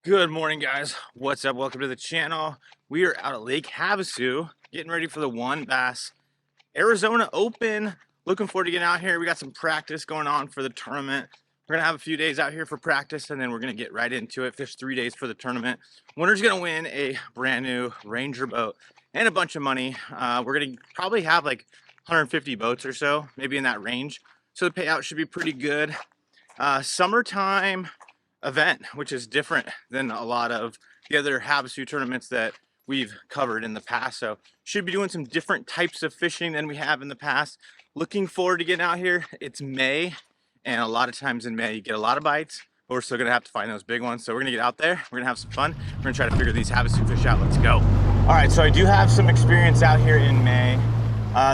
Good morning, guys. What's up? Welcome to the channel. We are out at Lake Havasu getting ready for the One Bass Arizona Open. Looking forward to getting out here. We got some practice going on for the tournament. We're gonna have a few days out here for practice, and then we're gonna get right into it. Fish 3 days for the tournament. Winner's gonna win a brand new Ranger boat and a bunch of money. We're gonna probably have like 150 boats or so, maybe in that range. So the payout should be pretty good. Summertime event, which is different than a lot of the other Havasu tournaments that we've covered in the past. So should be doing some different types of fishing than we have in the past. Looking forward to getting out here. It's May, and a lot of times in May you get a lot of bites, but we're still gonna have to find those big ones. So we're gonna get out there, we're gonna have some fun, we're gonna try to figure these Havasu fish out. Let's go. All right, so I do have some experience out here in May.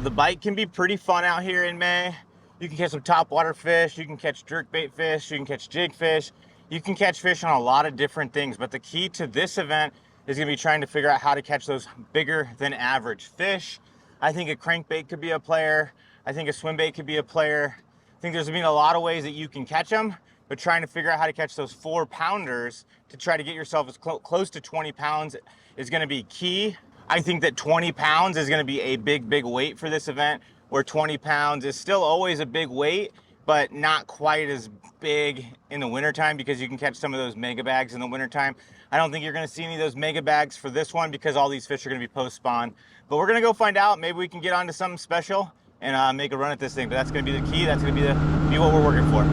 The bite can be pretty fun out here in May. You can catch some topwater fish, you can catch jerkbait fish, you can catch jig fish. You can catch fish on a lot of different things, but the key to this event is gonna be trying to figure out how to catch those bigger than average fish. I think a crankbait could be a player. I think a swim bait could be a player. I think there's gonna be a lot of ways that you can catch them, but trying to figure out how to catch those 4-pounders to try to get yourself as close to 20 pounds is gonna be key. I think that 20 pounds is gonna be a big weight for this event, where 20 pounds is still always a big weight, but not quite as big in the wintertime, because you can catch some of those mega bags in the wintertime. I don't think you're gonna see any of those mega bags for this one because all these fish are gonna be post spawn. But we're gonna go find out. Maybe we can get onto something special and make a run at this thing. But that's gonna be the key. That's gonna be what we're working for.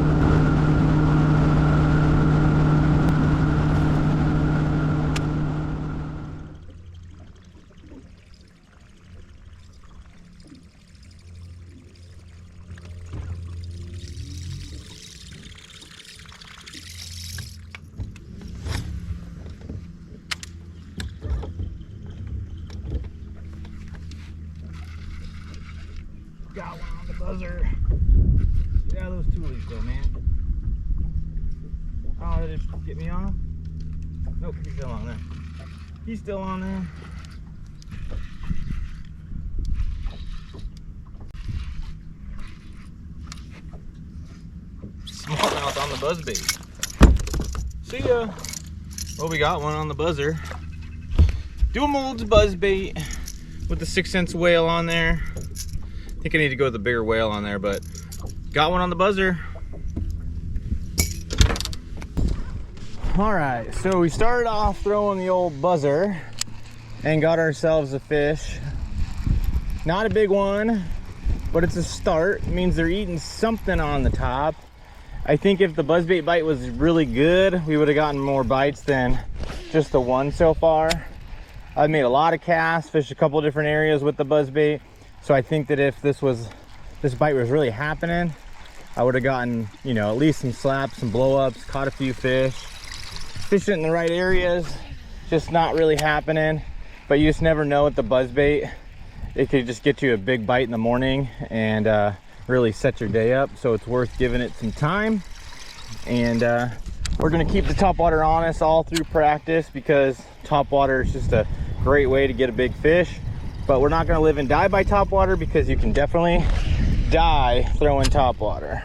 Got one on the buzzer. Get out of those toolies though, man. Oh, did it get me off? Nope, he's still on there. He's still on there. Smallmouth on the buzzbait. See ya. Well, we got one on the buzzer. Dual molds buzzbait with the 6 cents whale on there. I think I need to go with the bigger whale on there, but got one on the buzzer. All right, so we started off throwing the old buzzer and got ourselves a fish. Not a big one, but it's a start. It means they're eating something on the top. I think if the buzzbait bite was really good, we would have gotten more bites than just the one so far. I've made a lot of casts, fished a couple different areas with the buzzbait. So I think that if this bite was really happening, I would have gotten, you know, at least some slaps, some blow-ups, caught a few fish. Fishing in the right areas, just not really happening. But you just never know with the buzzbait. It could just get you a big bite in the morning and really set your day up. So it's worth giving it some time. And we're gonna keep the topwater on us all through practice, because topwater is just a great way to get a big fish. But we're not gonna live and die by topwater, because you can definitely die throwing topwater.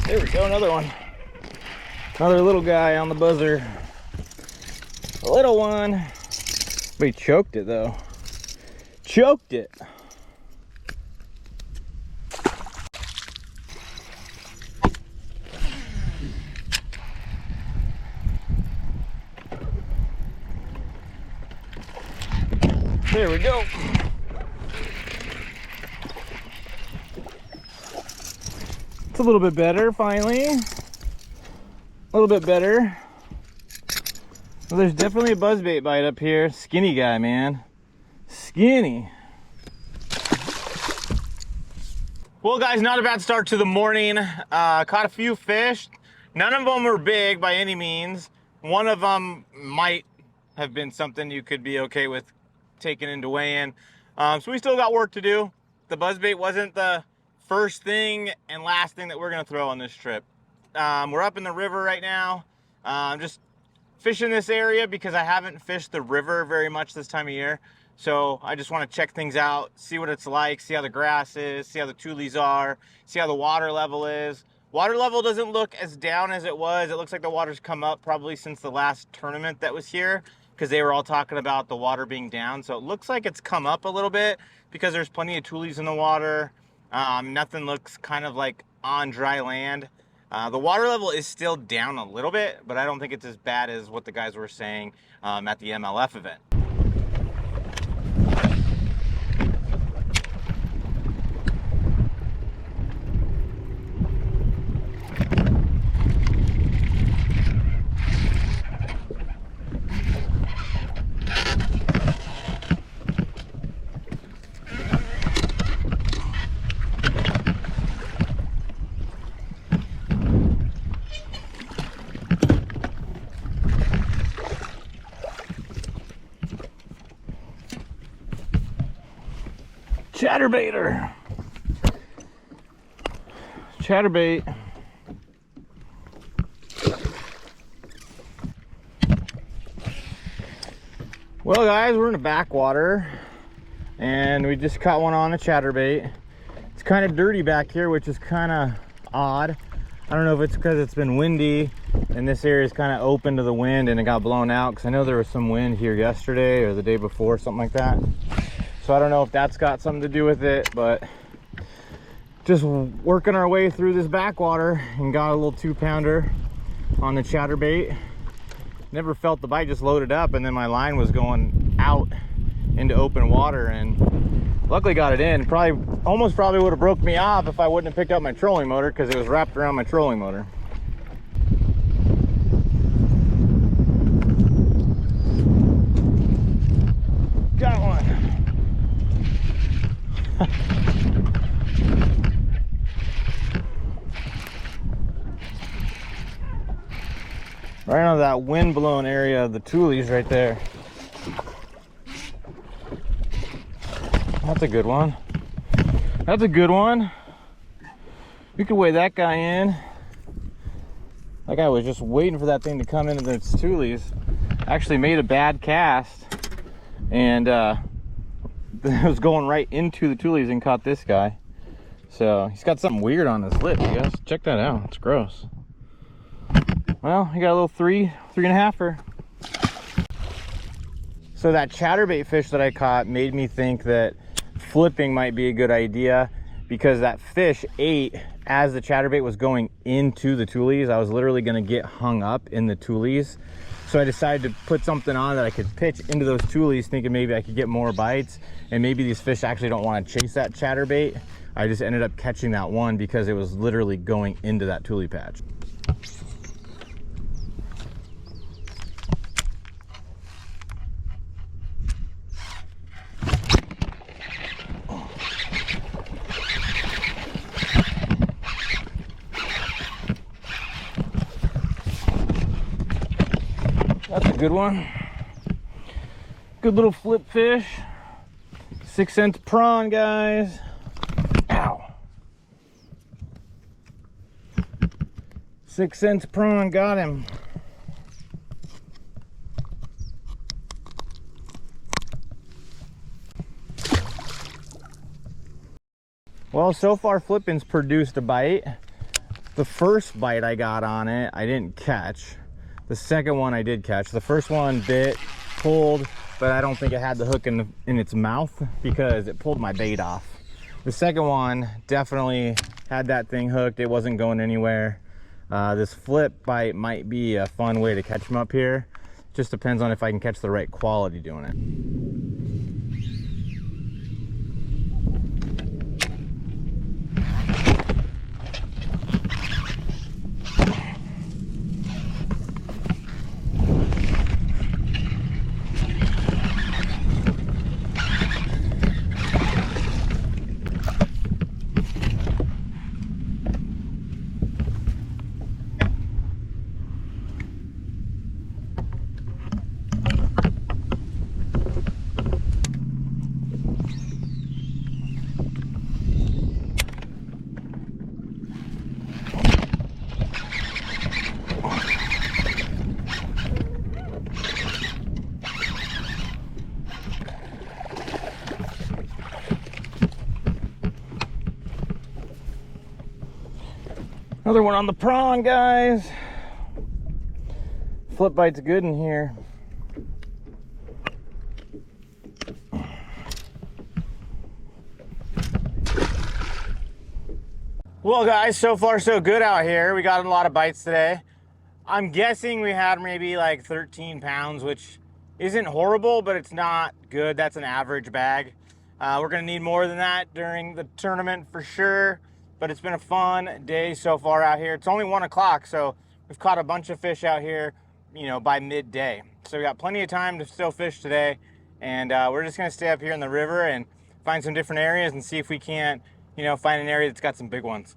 There we go, another one. Another little guy on the buzzer. A little one. But he choked it though. Choked it. There we go. It's a little bit better, finally. A little bit better. Well, there's definitely a buzzbait bite up here. Skinny guy, man. Skinny. Well, guys, not a bad start to the morning. Caught a few fish. None of them were big by any means. One of them might have been something you could be okay with taken into weigh-in. So we still got work to do. The buzzbait wasn't the first thing and last thing that we're gonna throw on this trip. We're up in the river right now. Just fishing this area because I haven't fished the river very much this time of year. So I just want to check things out, see what it's like, see how the grass is, see how the tules are, see how the water level is. Water level doesn't look as down as it was. It looks like the water's come up probably since the last tournament that was here, because they were all talking about the water being down. So it looks like it's come up a little bit because there's plenty of tules in the water. Nothing looks kind of like on dry land. The water level is still down a little bit, but I don't think it's as bad as what the guys were saying at the MLF event. Chatterbaiter. Chatterbait. Well guys, we're in the backwater and we just caught one on a chatterbait. It's kind of dirty back here, which is kind of odd. I don't know if it's because it's been windy and this area is kind of open to the wind and it got blown out, because I know there was some wind here yesterday or the day before, something like that. So I don't know if that's got something to do with it, but just working our way through this backwater and got a little 2-pounder on the chatterbait. Never felt the bite, just loaded up, and then my line was going out into open water and luckily got it in. Almost probably would have broke me off if I wouldn't have picked up my trolling motor, because it was wrapped around my trolling motor. Got one. Right on that wind blown area of the tules right there. That's a good one. That's a good one. We could weigh that guy in. That guy was just waiting for that thing to come into the tules. Actually made a bad cast and it was going right into the tules and caught this guy. So he's got something weird on his lip, you guys. Check that out. It's gross. Well, he got a little 3.5-er. So that chatterbait fish that I caught made me think that flipping might be a good idea, because that fish ate as the chatterbait was going into the tules. I was literally going to get hung up in the tules. So I decided to put something on that I could pitch into those tules, thinking maybe I could get more bites, and maybe these fish actually don't want to chase that chatterbait. I just ended up catching that one because it was literally going into that tule patch. That's a good one. Good little flip fish. 6-cent prawn, guys. Ow. 6-cent prawn, got him. Well, so far flipping's produced a bite. The first bite I got on it, I didn't catch. The second one I did catch. The first one bit, pulled, but I don't think it had the hook in its mouth because it pulled my bait off. The second one definitely had that thing hooked. It wasn't going anywhere. This flip bite might be a fun way to catch them up here. Just depends on if I can catch the right quality doing it. Another one on the prawn, guys. Flip bite's good in here. Well, guys, so far so good out here. We got a lot of bites today. I'm guessing we had maybe like 13 pounds, which isn't horrible, but it's not good. That's an average bag. We're gonna need more than that during the tournament for sure, but it's been a fun day so far out here. It's only 1 o'clock, so we've caught a bunch of fish out here, you know, by midday. So we got plenty of time to still fish today, and we're just gonna stay up here in the river and find some different areas and see if we can't, you know, find an area that's got some big ones.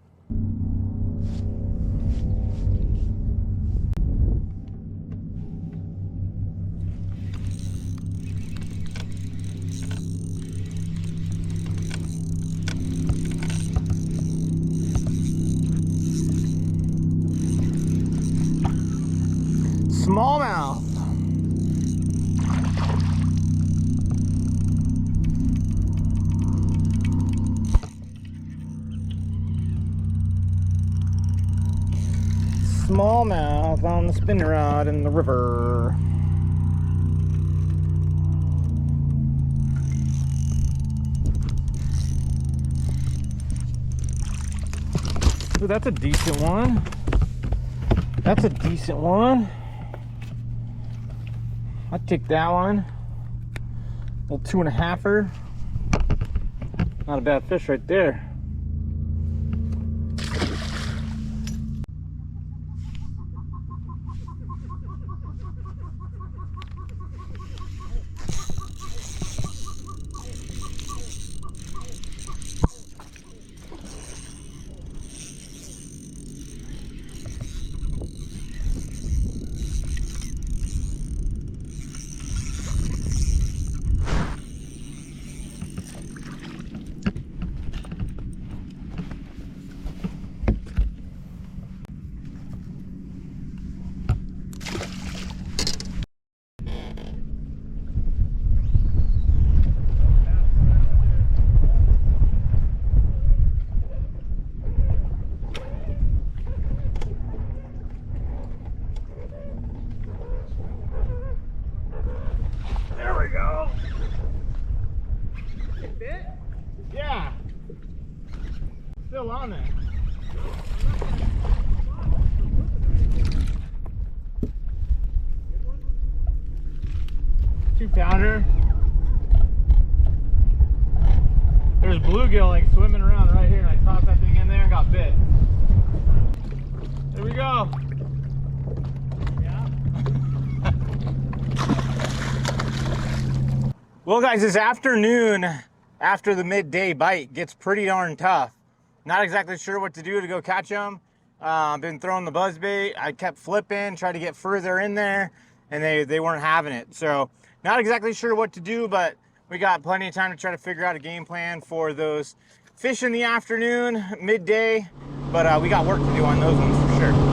Smallmouth. Smallmouth on the spinning rod in the river. Ooh, that's a decent one. That's a decent one. I'd take that one. Little 2.5-er. Not a bad fish right there. Yeah, still on there. 2-pounder. There's bluegill like swimming around right here, and I tossed that thing in there and got bit. There we go. Yeah. Well, guys, this afternoon, after the midday bite, gets pretty darn tough. Not exactly sure what to do to go catch them. Been throwing the buzzbait. I kept flipping, tried to get further in there, and they weren't having it. So not exactly sure what to do, but we got plenty of time to try to figure out a game plan for those fish in the afternoon, midday. But we got work to do on those ones for sure.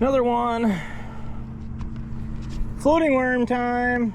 Another one. Floating worm time.